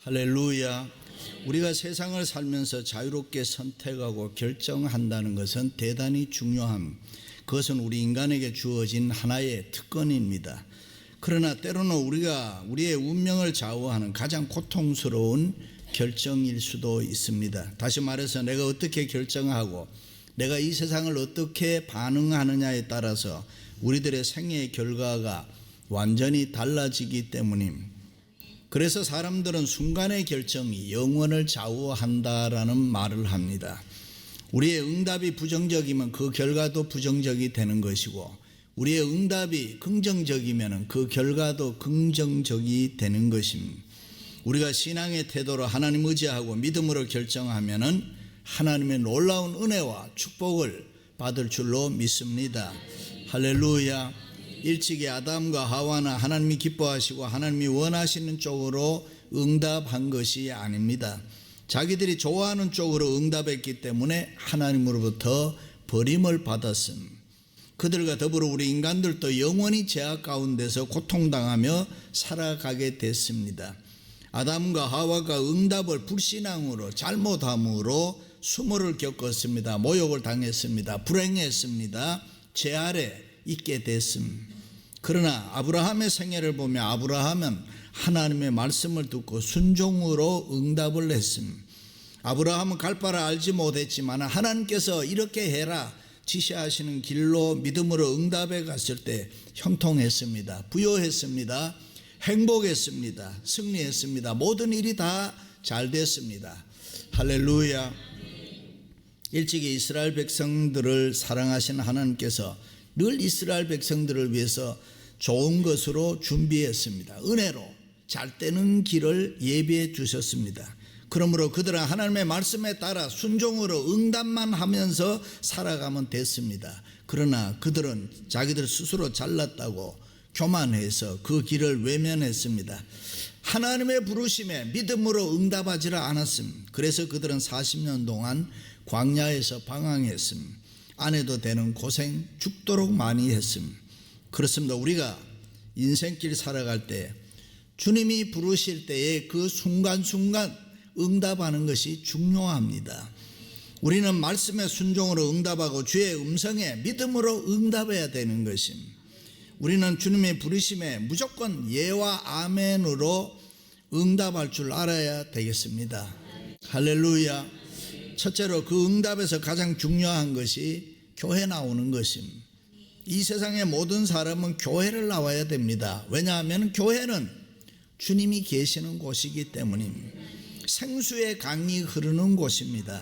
할렐루야. 우리가 세상을 살면서 자유롭게 선택하고 결정한다는 것은 대단히 중요함. 그것은 우리 인간에게 주어진 하나의 특권입니다. 그러나 때로는 우리가 우리의 운명을 좌우하는 가장 고통스러운 결정일 수도 있습니다. 다시 말해서 내가 어떻게 결정하고 내가 이 세상을 어떻게 반응하느냐에 따라서 우리들의 생애의 결과가 완전히 달라지기 때문입니다. 그래서 사람들은 순간의 결정이 영원을 좌우한다라는 말을 합니다. 우리의 응답이 부정적이면 그 결과도 부정적이 되는 것이고, 우리의 응답이 긍정적이면 그 결과도 긍정적이 되는 것입니다. 우리가 신앙의 태도로 하나님 의지하고 믿음으로 결정하면 하나님의 놀라운 은혜와 축복을 받을 줄로 믿습니다. 할렐루야. 일찍이 아담과 하와는 하나님이 기뻐하시고 하나님이 원하시는 쪽으로 응답한 것이 아닙니다. 자기들이 좋아하는 쪽으로 응답했기 때문에 하나님으로부터 버림을 받았습니다. 그들과 더불어 우리 인간들도 영원히 죄악 가운데서 고통당하며 살아가게 됐습니다. 아담과 하와가 응답을 불신앙으로 잘못함으로 수모를 겪었습니다. 모욕을 당했습니다. 불행했습니다. 죄 아래 있게 됐습니다. 그러나 아브라함의 생애를 보며 아브라함은 하나님의 말씀을 듣고 순종으로 응답을 했습니다. 아브라함은 갈 바를 알지 못했지만 하나님께서 이렇게 해라 지시하시는 길로 믿음으로 응답해 갔을 때 형통했습니다. 부요했습니다. 행복했습니다. 승리했습니다. 모든 일이 다 잘 됐습니다. 할렐루야. 일찍이 이스라엘 백성들을 사랑하신 하나님께서 늘 이스라엘 백성들을 위해서 좋은 것으로 준비했습니다. 은혜로 잘 되는 길을 예비해 주셨습니다. 그러므로 그들은 하나님의 말씀에 따라 순종으로 응답만 하면서 살아가면 됐습니다. 그러나 그들은 자기들 스스로 잘났다고 교만해서 그 길을 외면했습니다. 하나님의 부르심에 믿음으로 응답하지를 않았습니다. 그래서 그들은 40년 동안 광야에서 방황했습니다. 안 해도 되는 고생 죽도록 많이 했습니다. 그렇습니다. 우리가 인생길 살아갈 때 주님이 부르실 때에 그 순간순간 응답하는 것이 중요합니다. 우리는 말씀의 순종으로 응답하고 주의 음성에 믿음으로 응답해야 되는 것입니다. 우리는 주님의 부르심에 무조건 예와 아멘으로 응답할 줄 알아야 되겠습니다. 할렐루야. 첫째로 그 응답에서 가장 중요한 것이 교회 나오는 것입니다. 이 세상의 모든 사람은 교회를 나와야 됩니다. 왜냐하면 교회는 주님이 계시는 곳이기 때문입니다. 생수의 강이 흐르는 곳입니다.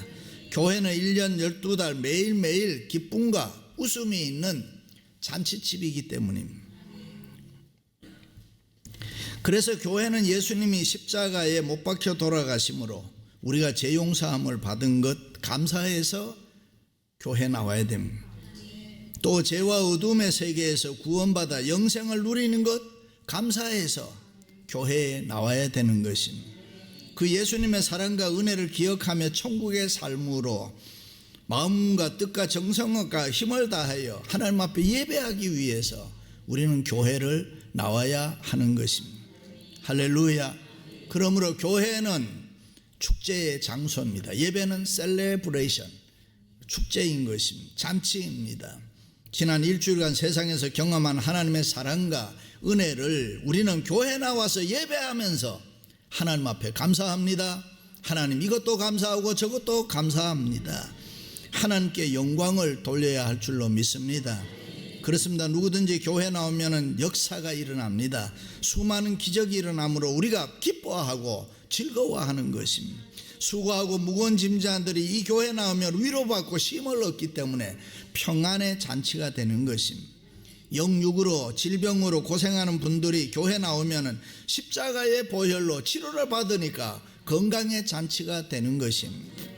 교회는 1년 12달 매일매일 기쁨과 웃음이 있는 잔치집이기 때문입니다. 그래서 교회는 예수님이 십자가에 못 박혀 돌아가심으로 우리가 죄 용서함을 받은 것 감사해서 교회 나와야 됩니다. 또 죄와 어둠의 세계에서 구원받아 영생을 누리는 것 감사해서 교회에 나와야 되는 것입니다. 그 예수님의 사랑과 은혜를 기억하며 천국의 삶으로 마음과 뜻과 정성과 힘을 다하여 하나님 앞에 예배하기 위해서 우리는 교회를 나와야 하는 것입니다. 할렐루야. 그러므로 교회는 축제의 장소입니다. 예배는 셀레브레이션, 축제인 것입니다. 잔치입니다. 지난 일주일간 세상에서 경험한 하나님의 사랑과 은혜를 우리는 교회 나와서 예배하면서 하나님 앞에 감사합니다. 하나님 이것도 감사하고 저것도 감사합니다. 하나님께 영광을 돌려야 할 줄로 믿습니다. 그렇습니다. 누구든지 교회 나오면 역사가 일어납니다. 수많은 기적이 일어나므로 우리가 기뻐하고 즐거워하는 것입니다. 수고하고 무거운 짐자들이 이 교회 나오면 위로받고 힘을 얻기 때문에 평안의 잔치가 되는 것입니다. 영육으로 질병으로 고생하는 분들이 교회 나오면 십자가의 보혈로 치료를 받으니까 건강의 잔치가 되는 것입니다.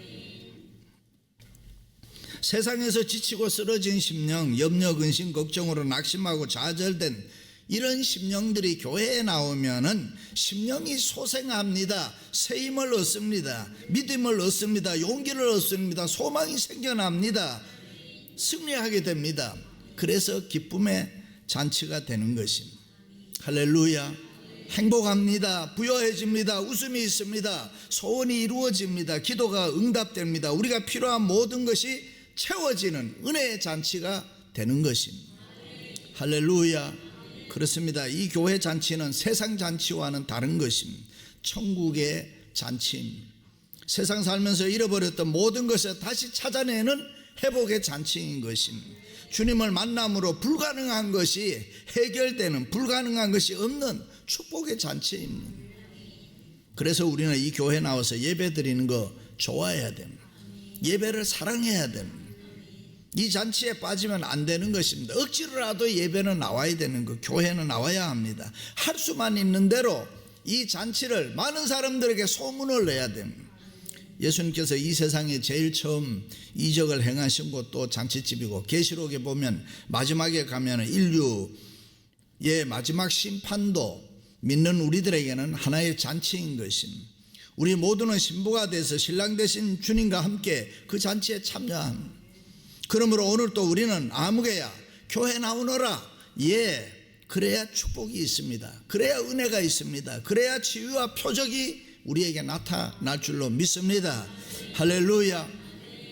세상에서 지치고 쓰러진 심령, 염려, 근심, 걱정으로 낙심하고 좌절된 이런 심령들이 교회에 나오면은 심령이 소생합니다. 새 힘을 얻습니다. 믿음을 얻습니다. 용기를 얻습니다. 소망이 생겨납니다. 승리하게 됩니다. 그래서 기쁨의 잔치가 되는 것입니다. 할렐루야. 행복합니다. 부여해집니다. 웃음이 있습니다. 소원이 이루어집니다. 기도가 응답됩니다. 우리가 필요한 모든 것이 채워지는 은혜의 잔치가 되는 것입니다. 할렐루야. 그렇습니다. 이 교회 잔치는 세상 잔치와는 다른 것입니다. 천국의 잔치입니다. 세상 살면서 잃어버렸던 모든 것을 다시 찾아내는 회복의 잔치인 것입니다. 주님을 만남으로 불가능한 것이 해결되는, 불가능한 것이 없는 축복의 잔치입니다. 그래서 우리는 이 교회 나와서 예배 드리는 거 좋아해야 됩니다. 예배를 사랑해야 됩니다. 이 잔치에 빠지면 안 되는 것입니다. 억지로라도 예배는 나와야 되는 거, 교회는 나와야 합니다. 할 수만 있는 대로 이 잔치를 많은 사람들에게 소문을 내야 됩니다. 예수님께서 이 세상에 제일 처음 이적을 행하신 곳도 잔치집이고, 계시록에 보면 마지막에 가면 인류의 마지막 심판도 믿는 우리들에게는 하나의 잔치인 것입니다. 우리 모두는 신부가 돼서 신랑 되신 주님과 함께 그 잔치에 참여합니다. 그러므로 오늘 또 우리는 아무개야 교회 나오너라. 예, 그래야 축복이 있습니다. 그래야 은혜가 있습니다. 그래야 치유와 표적이 우리에게 나타날 줄로 믿습니다. 할렐루야.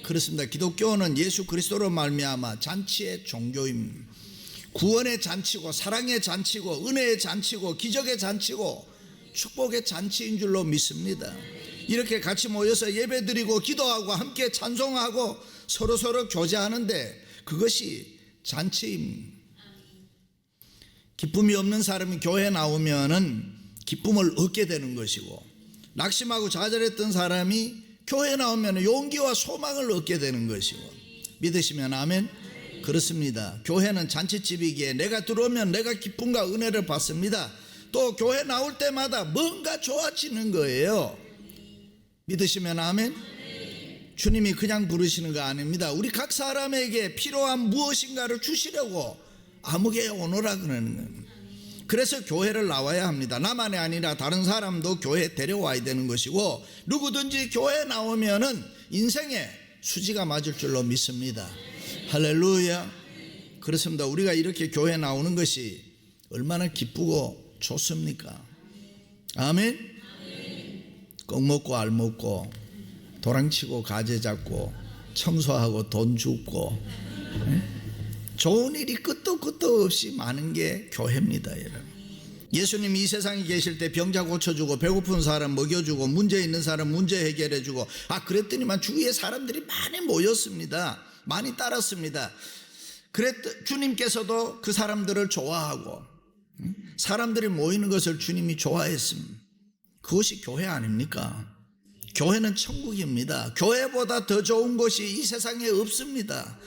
그렇습니다. 기독교는 예수 그리스도로 말미암아 잔치의 종교입니다. 구원의 잔치고, 사랑의 잔치고, 은혜의 잔치고, 기적의 잔치고, 축복의 잔치인 줄로 믿습니다. 이렇게 같이 모여서 예배드리고 기도하고 함께 찬송하고 서로 교제하는데 그것이 잔치입니다. 기쁨이 없는 사람이 교회에 나오면은 기쁨을 얻게 되는 것이고, 낙심하고 좌절했던 사람이 교회에 나오면 용기와 소망을 얻게 되는 것이고, 믿으시면 아멘. 그렇습니다. 교회는 잔치집이기에 내가 들어오면 내가 기쁨과 은혜를 받습니다. 또 교회 나올 때마다 뭔가 좋아지는 거예요. 믿으시면 아멘. 주님이 그냥 부르시는 거 아닙니다. 우리 각 사람에게 필요한 무엇인가를 주시려고 아무개 오너라 그러는 겁니다. 그래서 교회를 나와야 합니다. 나만이 아니라 다른 사람도 교회에 데려와야 되는 것이고, 누구든지 교회에 나오면은 인생에 수지가 맞을 줄로 믿습니다. 할렐루야. 그렇습니다. 우리가 이렇게 교회에 나오는 것이 얼마나 기쁘고 좋습니까? 아멘. 껌 먹고 알 먹고 도랑치고 가재 잡고 청소하고 돈 줍고 좋은 일이 끝도 없이 많은 게 교회입니다, 여러분. 예수님이 이 세상에 계실 때 병자 고쳐주고, 배고픈 사람 먹여주고, 문제 있는 사람 문제 해결해주고, 그랬더니만 주위에 사람들이 많이 모였습니다. 많이 따랐습니다. 주님께서도 그 사람들을 좋아하고, 사람들이 모이는 것을 주님이 좋아했습니다. 그것이 교회 아닙니까? 교회는 천국입니다. 교회보다 더 좋은 것이 이 세상에 없습니다.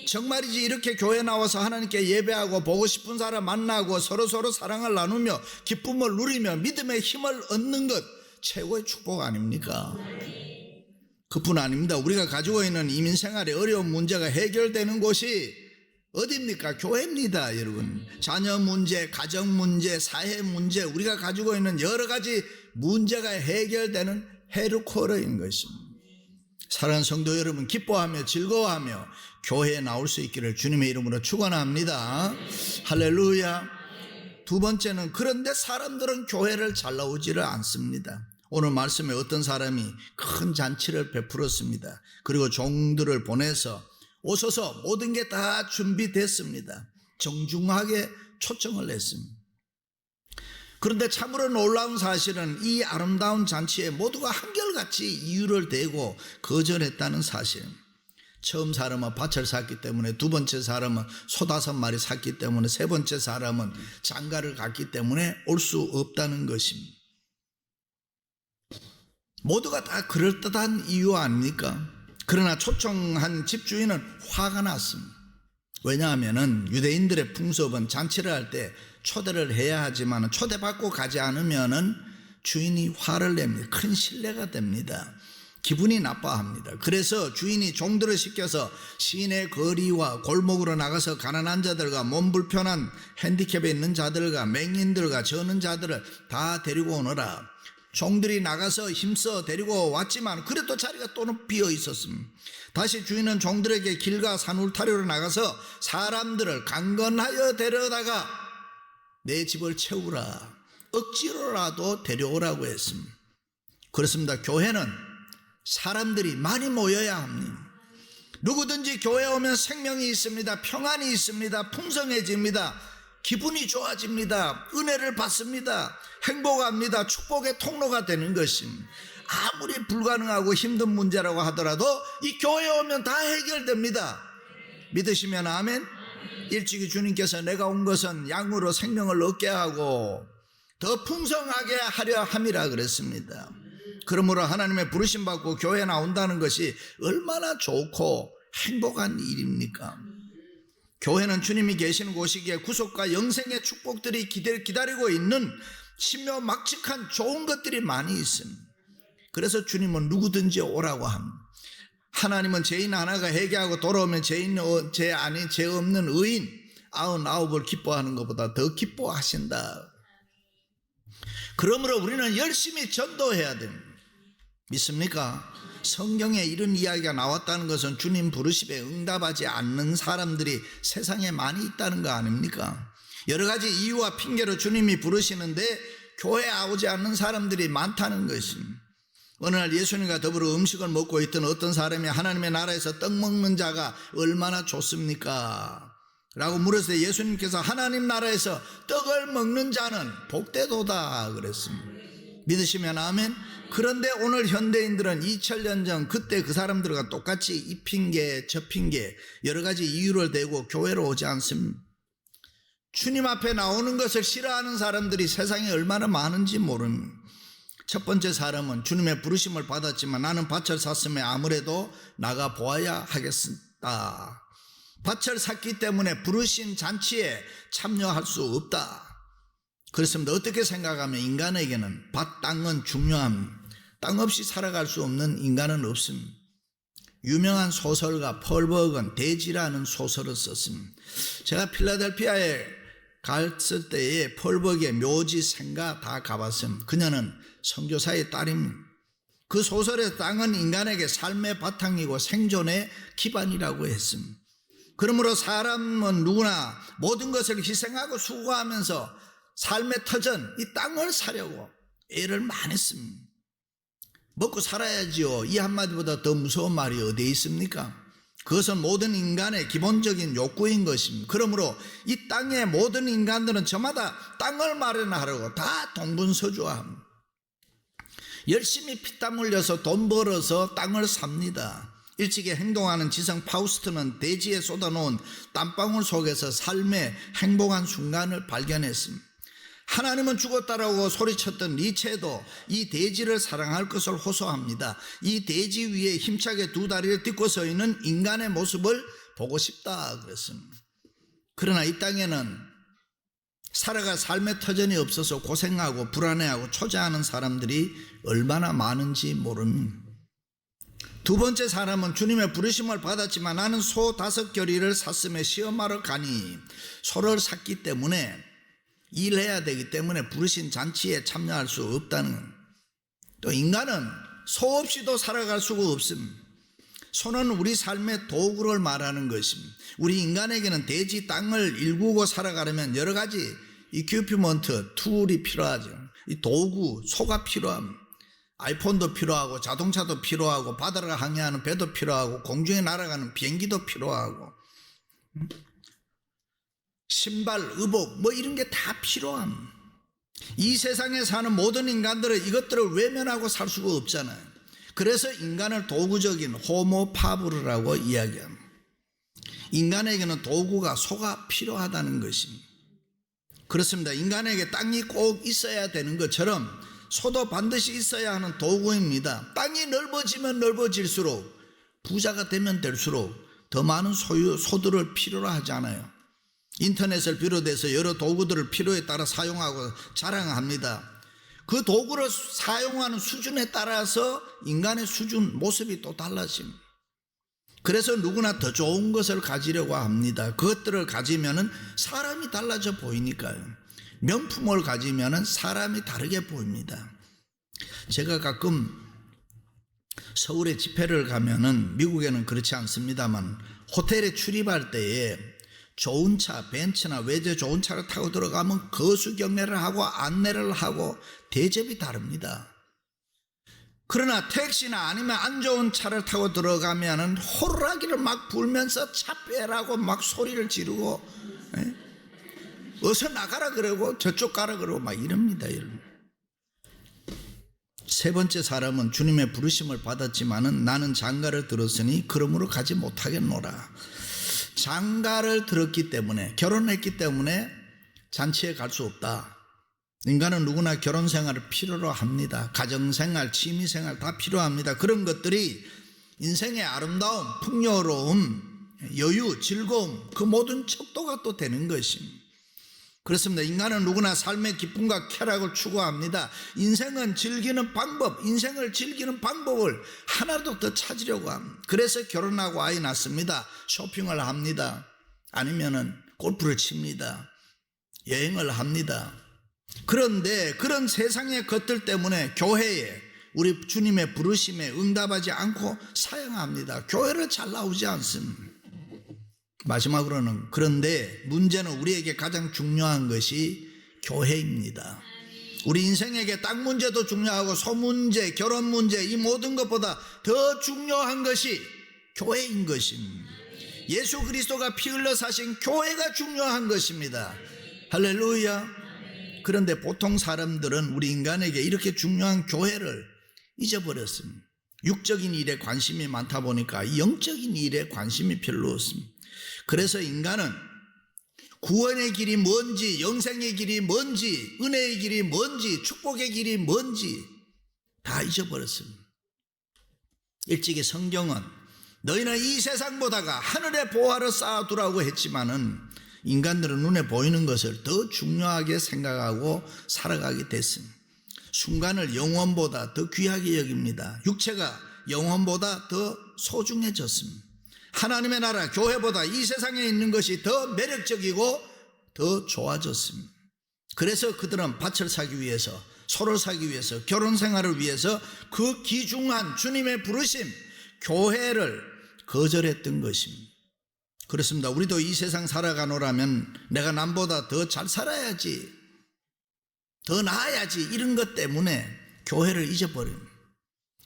정말이지 이렇게 교회 나와서 하나님께 예배하고 보고 싶은 사람 만나고 서로 사랑을 나누며 기쁨을 누리며 믿음의 힘을 얻는 것, 최고의 축복 아닙니까? 그뿐 아닙니다. 우리가 가지고 있는 이민생활의 어려운 문제가 해결되는 곳이 어디입니까? 교회입니다, 여러분. 자녀 문제, 가정 문제, 사회 문제, 우리가 가지고 있는 여러 가지 문제가 해결되는 헤드쿼터인 것입니다. 사랑하는 성도 여러분, 기뻐하며 즐거워하며 교회에 나올 수 있기를 주님의 이름으로 축원합니다. 할렐루야. 두 번째는, 그런데 사람들은 교회를 잘 나오지를 않습니다. 오늘 말씀에 어떤 사람이 큰 잔치를 베풀었습니다. 그리고 종들을 보내서 오셔서 모든 게 다 준비됐습니다. 정중하게 초청을 했습니다. 그런데 참으로 놀라운 사실은 이 아름다운 잔치에 모두가 한결같이 이유를 대고 거절했다는 사실. 처음 사람은 밭을 샀기 때문에, 두 번째 사람은 소 5마리 샀기 때문에, 세 번째 사람은 장가를 갔기 때문에 올 수 없다는 것입니다. 모두가 다 그럴듯한 이유 아닙니까? 그러나 초청한 집주인은 화가 났습니다. 왜냐하면 유대인들의 풍습은 잔치를 할 때 초대를 해야 하지만 초대받고 가지 않으면 주인이 화를 냅니다. 큰 신뢰가 됩니다. 기분이 나빠합니다. 그래서 주인이 종들을 시켜서 시내 거리와 골목으로 나가서 가난한 자들과 몸 불편한 핸디캡에 있는 자들과 맹인들과 저는 자들을 다 데리고 오너라. 종들이 나가서 힘써 데리고 왔지만 그래도 자리가 또는 비어 있었습니다. 다시 주인은 종들에게 길과 산 울타리로 나가서 사람들을 강건하여 데려다가 내 집을 채우라. 억지로라도 데려오라고 했습니다. 그렇습니다. 교회는 사람들이 많이 모여야 합니다. 누구든지 교회 오면 생명이 있습니다. 평안이 있습니다. 풍성해집니다. 기분이 좋아집니다. 은혜를 받습니다. 행복합니다. 축복의 통로가 되는 것입니다. 아무리 불가능하고 힘든 문제라고 하더라도 이 교회에 오면 다 해결됩니다. 믿으시면 아멘. 일찍이 주님께서 내가 온 것은 양으로 생명을 얻게 하고 더 풍성하게 하려 함이라 그랬습니다. 그러므로 하나님의 부르심 받고 교회에 나온다는 것이 얼마나 좋고 행복한 일입니까? 교회는 주님이 계시는 곳이기에 구속과 영생의 축복들이 기다리고 있는 신묘막측한 좋은 것들이 많이 있습니다. 그래서 주님은 누구든지 오라고 합니다. 하나님은 죄인 하나가 회개하고 돌아오면 죄 없는 의인 99을 기뻐하는 것보다 더 기뻐하신다. 그러므로 우리는 열심히 전도해야 됩니다. 믿습니까? 성경에 이런 이야기가 나왔다는 것은 주님 부르심에 응답하지 않는 사람들이 세상에 많이 있다는 거 아닙니까? 여러 가지 이유와 핑계로 주님이 부르시는데 교회에 오지 않는 사람들이 많다는 것입니다. 어느 날 예수님과 더불어 음식을 먹고 있던 어떤 사람이 하나님의 나라에서 떡 먹는 자가 얼마나 좋습니까? 라고 물었을 때 예수님께서 하나님 나라에서 떡을 먹는 자는 복되도다 그랬습니다. 믿으시면 아멘. 그런데 오늘 현대인들은 2000년 전 그때 그 사람들과 똑같이 이 핑계 저 핑계 여러 가지 이유를 대고 교회로 오지 않습니다. 주님 앞에 나오는 것을 싫어하는 사람들이 세상에 얼마나 많은지 모릅니다. 첫 번째 사람은 주님의 부르심을 받았지만 나는 밭을 샀으면 아무래도 나가 보아야 하겠다. 밭을 샀기 때문에 부르신 잔치에 참여할 수 없다. 그렇습니다. 어떻게 생각하면 인간에게는 밭, 땅은 중요합니다. 땅 없이 살아갈 수 없는 인간은 없습니다. 유명한 소설가 폴 버건 대지라는 소설을 썼습니다. 제가 필라델피아에 갔을 때에 폴 버건의 묘지 생가 다 가봤습니다. 그녀는 선교사의 딸입니다. 그 소설의 땅은 인간에게 삶의 바탕이고 생존의 기반이라고 했습니다. 그러므로 사람은 누구나 모든 것을 희생하고 수고하면서 삶의 터전 이 땅을 사려고 애를 많이 씁니다. 먹고 살아야지요. 이 한마디보다 더 무서운 말이 어디에 있습니까? 그것은 모든 인간의 기본적인 욕구인 것입니다. 그러므로 이 땅의 모든 인간들은 저마다 땅을 마련하려고 다 동분서주합니다. 열심히 피땀 흘려서 돈 벌어서 땅을 삽니다. 일찍이 행동하는 지성 파우스트는 대지에 쏟아놓은 땀방울 속에서 삶의 행복한 순간을 발견했습니다. 하나님은 죽었다라고 소리쳤던 니체도 이 대지를 사랑할 것을 호소합니다. 이 대지 위에 힘차게 두 다리를 딛고 서 있는 인간의 모습을 보고 싶다 그랬습니다. 그러나 이 땅에는 살아갈 삶의 터전이 없어서 고생하고 불안해하고 초조해하는 사람들이 얼마나 많은지 모릅니다. 두 번째 사람은 주님의 부르심을 받았지만 나는 소 5겨리를 샀음에 시험하러 가니 소를 샀기 때문에 일해야 되기 때문에 부르신 잔치에 참여할 수 없다는. 또 인간은 소 없이도 살아갈 수가 없습니다. 소는 우리 삶의 도구를 말하는 것입니다. 우리 인간에게는 대지 땅을 일구고 살아가려면 여러 가지 이퀴프먼트 툴이 필요하죠. 이 도구 소가 필요합니다. 아이폰도 필요하고 자동차도 필요하고 바다를 항해하는 배도 필요하고 공중에 날아가는 비행기도 필요하고 신발, 의복 뭐 이런 게 다 필요합니다. 이 세상에 사는 모든 인간들은 이것들을 외면하고 살 수가 없잖아요. 그래서 인간을 도구적인 호모 파브르라고 이야기합니다. 인간에게는 도구가 소가 필요하다는 것입니다. 그렇습니다. 인간에게 땅이 꼭 있어야 되는 것처럼 소도 반드시 있어야 하는 도구입니다. 땅이 넓어지면 넓어질수록 부자가 되면 될수록 더 많은 소들을 필요로 하지 않아요. 인터넷을 비롯해서 여러 도구들을 필요에 따라 사용하고 자랑합니다. 그 도구를 사용하는 수준에 따라서 인간의 수준, 모습이 또 달라집니다. 그래서 누구나 더 좋은 것을 가지려고 합니다. 그것들을 가지면 사람이 달라져 보이니까요. 명품을 가지면 사람이 다르게 보입니다. 제가 가끔 서울에 집회를 가면은 미국에는 그렇지 않습니다만 호텔에 출입할 때에 좋은 차, 벤츠나 외제 좋은 차를 타고 들어가면 거수경례를 하고 안내를 하고 대접이 다릅니다. 그러나 택시나 아니면 안 좋은 차를 타고 들어가면은 호루라기를 막 불면서 차 빼라고 막 소리를 지르고, 어서 나가라 그러고 저쪽 가라 그러고 막 이럽니다. 여러분. 세 번째 사람은 주님의 부르심을 받았지만은 나는 장가를 들었으니 그러므로 가지 못하겠노라. 장가를 들었기 때문에, 결혼했기 때문에 잔치에 갈 수 없다. 인간은 누구나 결혼 생활을 필요로 합니다. 가정생활, 취미생활 다 필요합니다. 그런 것들이 인생의 아름다움, 풍요로움, 여유, 즐거움, 그 모든 척도가 또 되는 것입니다. 그렇습니다. 인간은 누구나 삶의 기쁨과 쾌락을 추구합니다. 인생은 즐기는 방법, 인생을 즐기는 방법을 하나도 더 찾으려고 합니다. 그래서 결혼하고 아이 낳습니다. 쇼핑을 합니다. 아니면은 골프를 칩니다. 여행을 합니다. 그런데 그런 세상의 것들 때문에 교회에 우리 주님의 부르심에 응답하지 않고 사양합니다. 교회를 잘 나오지 않습니다. 마지막으로는, 그런데 문제는 우리에게 가장 중요한 것이 교회입니다. 우리 인생에게 땅 문제도 중요하고 소 문제, 결혼 문제, 이 모든 것보다 더 중요한 것이 교회인 것입니다. 예수 그리스도가 피 흘려 사신 교회가 중요한 것입니다. 할렐루야. 그런데 보통 사람들은 우리 인간에게 이렇게 중요한 교회를 잊어버렸습니다. 육적인 일에 관심이 많다 보니까 영적인 일에 관심이 별로 없습니다. 그래서 인간은 구원의 길이 뭔지, 영생의 길이 뭔지, 은혜의 길이 뭔지, 축복의 길이 뭔지 다 잊어버렸습니다. 일찍이 성경은 너희는 이 세상 보다가 하늘의 보화를 쌓아두라고 했지만은 인간들은 눈에 보이는 것을 더 중요하게 생각하고 살아가게 됐습니다. 순간을 영원보다 더 귀하게 여깁니다. 육체가 영원보다 더 소중해졌습니다. 하나님의 나라, 교회보다 이 세상에 있는 것이 더 매력적이고 더 좋아졌습니다. 그래서 그들은 밭을 사기 위해서, 소를 사기 위해서, 결혼 생활을 위해서 그 귀중한 주님의 부르심, 교회를 거절했던 것입니다. 그렇습니다. 우리도 이 세상 살아가노라면 내가 남보다 더 잘 살아야지, 더 나아야지, 이런 것 때문에 교회를 잊어버립니다.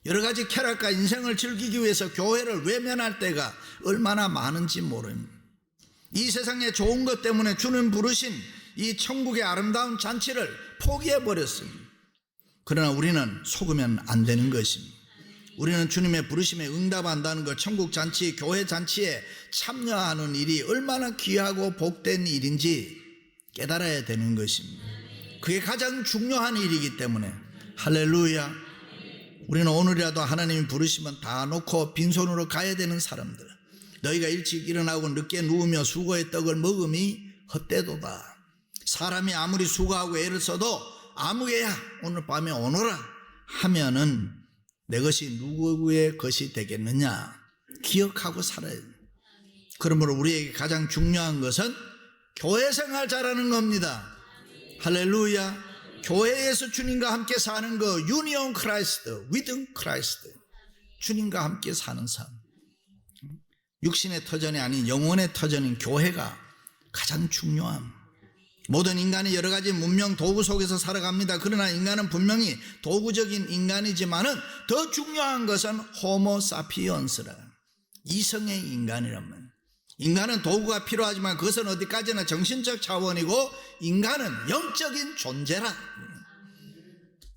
여러 가지 쾌락과 인생을 즐기기 위해서 교회를 외면할 때가 얼마나 많은지 모릅니다. 이 세상에 좋은 것 때문에 주는 부르신 이 천국의 아름다운 잔치를 포기해버렸습니다. 그러나 우리는 속으면 안 되는 것입니다. 우리는 주님의 부르심에 응답한다는 것, 천국 잔치, 교회 잔치에 참여하는 일이 얼마나 귀하고 복된 일인지 깨달아야 되는 것입니다. 그게 가장 중요한 일이기 때문에, 할렐루야. 우리는 오늘이라도 하나님이 부르시면 다 놓고 빈손으로 가야 되는 사람들. 너희가 일찍 일어나고 늦게 누우며 수고의 떡을 먹음이 헛되도다. 사람이 아무리 수고하고 애를 써도 아무개야 오늘 밤에 오너라 하면은 내 것이 누구의 것이 되겠느냐 기억하고 살아야 돼. 그러므로 우리에게 가장 중요한 것은 교회 생활 잘하는 겁니다. 할렐루야. 교회에서 주님과 함께 사는 거, 유니온 크라이스트, 위드 크라이스트, 주님과 함께 사는 삶. 육신의 터전이 아닌 영혼의 터전인 교회가 가장 중요함. 모든 인간이 여러 가지 문명 도구 속에서 살아갑니다. 그러나 인간은 분명히 도구적인 인간이지만은 더 중요한 것은 호모 사피언스라, 이성의 인간이라면. 인간은 도구가 필요하지만 그것은 어디까지나 정신적 차원이고 인간은 영적인 존재라.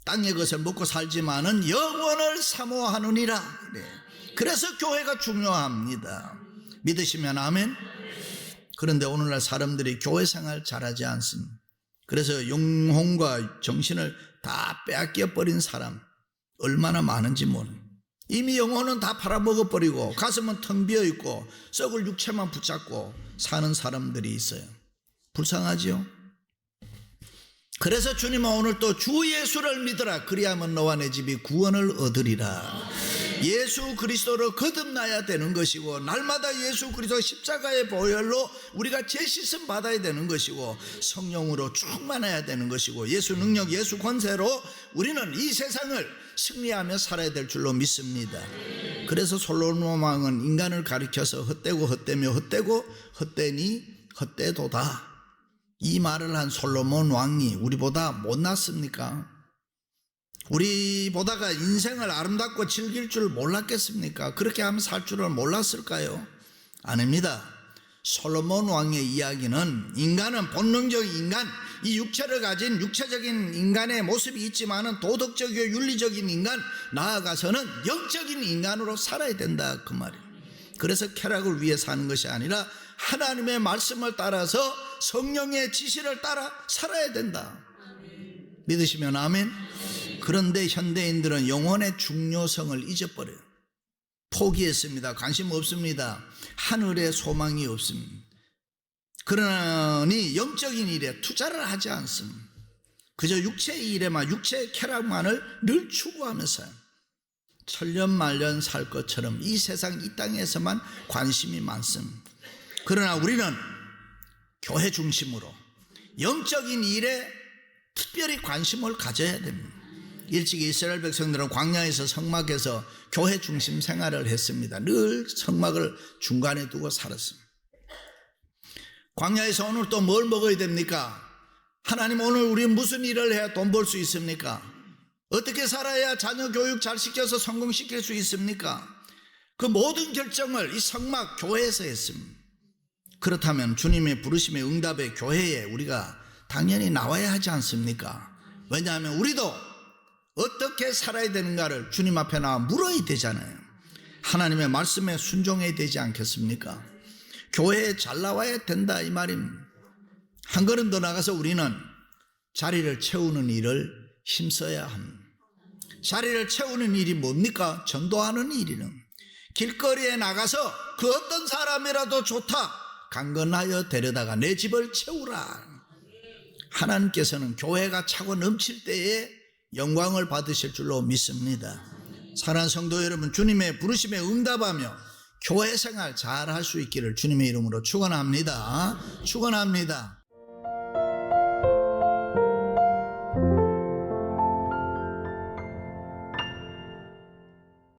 땅의 것을 먹고 살지만은 영원을 사모하느니라. 그래서 교회가 중요합니다. 믿으시면 아멘. 그런데 오늘날 사람들이 교회 생활 잘하지 않습니다. 그래서 영혼과 정신을 다 빼앗겨 버린 사람 얼마나 많은지 모릅니다. 이미 영혼은 다 팔아먹어버리고 가슴은 텅 비어있고 썩을 육체만 붙잡고 사는 사람들이 있어요. 불쌍하지요? 그래서 주님은 오늘 또 주 예수를 믿으라. 그리하면 너와 내 집이 구원을 얻으리라. 예수 그리스도로 거듭나야 되는 것이고, 날마다 예수 그리스도 십자가의 보혈로 우리가 죄씻음 받아야 되는 것이고, 성령으로 충만해야 되는 것이고, 예수 능력, 예수 권세로 우리는 이 세상을 승리하며 살아야 될 줄로 믿습니다. 그래서 솔로몬 왕은 인간을 가리켜서 헛되고 헛되며 헛되고 헛되니 헛되도다. 이 말을 한 솔로몬 왕이 우리보다 못났습니까? 우리보다가 인생을 아름답고 즐길 줄 몰랐겠습니까? 그렇게 하면 살 줄을 몰랐을까요? 아닙니다. 솔로몬 왕의 이야기는 인간은 본능적인 인간, 이 육체를 가진 육체적인 인간의 모습이 있지만은 도덕적이고 윤리적인 인간, 나아가서는 영적인 인간으로 살아야 된다, 그 말이에요. 그래서 쾌락을 위해 사는 것이 아니라 하나님의 말씀을 따라서 성령의 지시를 따라 살아야 된다. 믿으시면 아멘. 그런데 현대인들은 영혼의 중요성을 잊어버려요. 포기했습니다. 관심 없습니다. 하늘에 소망이 없습니다. 그러니 영적인 일에 투자를 하지 않습니다. 그저 육체의 일에만, 육체의 쾌락만을 늘 추구하면서 천년만년 살 것처럼 이 세상, 이 땅에서만 관심이 많습니다. 그러나 우리는 교회 중심으로 영적인 일에 특별히 관심을 가져야 됩니다. 일찍 이스라엘 백성들은 광야에서 성막에서 교회 중심 생활을 했습니다. 늘 성막을 중간에 두고 살았습니다. 광야에서 오늘 또 뭘 먹어야 됩니까? 하나님, 오늘 우리 무슨 일을 해야 돈 벌 수 있습니까? 어떻게 살아야 자녀 교육 잘 시켜서 성공시킬 수 있습니까? 그 모든 결정을 이 성막 교회에서 했습니다. 그렇다면 주님의 부르심의 응답의 교회에 우리가 당연히 나와야 하지 않습니까? 왜냐하면 우리도 어떻게 살아야 되는가를 주님 앞에 나와 물어야 되잖아요. 하나님의 말씀에 순종해야 되지 않겠습니까? 교회에 잘 나와야 된다, 이 말입니다. 한 걸음 더 나가서 우리는 자리를 채우는 일을 힘써야 합니다. 자리를 채우는 일이 뭡니까? 전도하는 일이는 길거리에 나가서 그 어떤 사람이라도 좋다, 강건하여 데려다가 내 집을 채우라. 하나님께서는 교회가 차고 넘칠 때에 영광을 받으실 줄로 믿습니다. 사랑하는 성도 여러분, 주님의 부르심에 응답하며 교회 생활 잘 할 수 있기를 주님의 이름으로 축원합니다. 축원합니다.